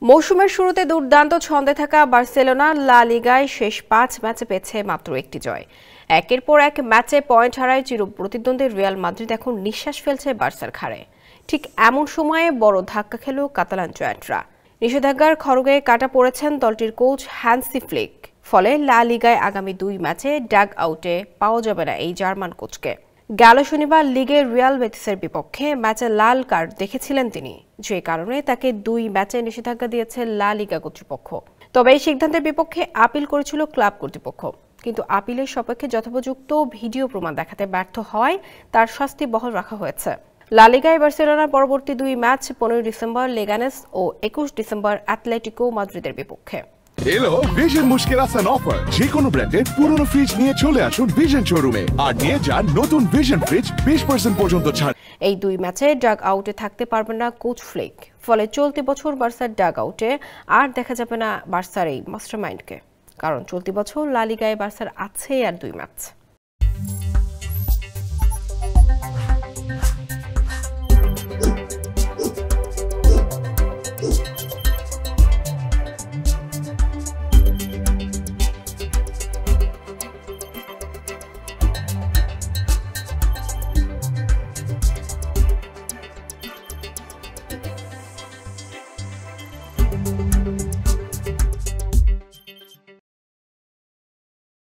মৌসুমের শুরুতে দুর্দান্ত ছন্দে থাকা বার্সেলোনা লা লিগায় শেষ ৫ ম্যাচে পেয়েছে মাত্র একটি জয়। একের পর এক ম্যাচে পয়েন্ট হারায় চিরপ্রতিদ্বন্দ্বী রিয়াল মাদ্রিদ এখন নিঃশ্বাস ফেলছে বার্সার ঘাড়ে। ঠিক এমন সময়ে বড় ধাক্কা খেল কাতালান জয়েন্টরা। নিষেধাজ্ঞার খড়গে কাটা পড়েছেন দলটির কোচ হ্যান্সি ফ্লিক। ফলে লা লিগায় আগামী ২ ম্যাচে ডাগ আউটে পাওয়া যাবে না এই জার্মান কোচকে। গেল শনিবার লিগে রিয়াল বেটিসের বিপক্ষে ম্যাচে লাল কার্ড দেখেছিলেন তিনি, যে কারণে তাকে ২ ম্যাচে নিষেধাজ্ঞা দিয়েছে লা লিগা কর্তৃপক্ষ। তবে এই সিদ্ধান্তের বিপক্ষে আপিল করেছিল ক্লাব কর্তৃপক্ষ, কিন্তু আপিলের সপক্ষে যথোপযুক্ত ভিডিও প্রমাণ দেখাতে ব্যর্থ হওয়ায় তার শাস্তি বহাল রাখা হয়েছে। লা লিগায় বার্সেলোনার পরবর্তী ২ ম্যাচ ১৫ ডিসেম্বর লেগানেস ও ২১ ডিসেম্বর অ্যাটলেটিকো মাদ্রিদের বিপক্ষে। এলো ভিশন মুশকিল আসান অফার। যে কোনো ব্র্যান্ডের পুরনো ফ্রিজ নিয়ে চলে আসুন ভিশন শোরুমে আর নিয়ে যান নতুন ভিশন ফ্রিজ ২০% পর্যন্ত ছাড়। এই ২ ম্যাচে ডাগ আউটে থাকতে পারবেন না কোচ ফ্লিক। ফলে চলতি বছর বার্সার ডাগ আউটে আর দেখা যাবে না বার্সার এই মাস্টারমাইন্ডকে, কারণ চলতি বছর লা লিগায় বার্সার আছে আর ২ ম্যাচ।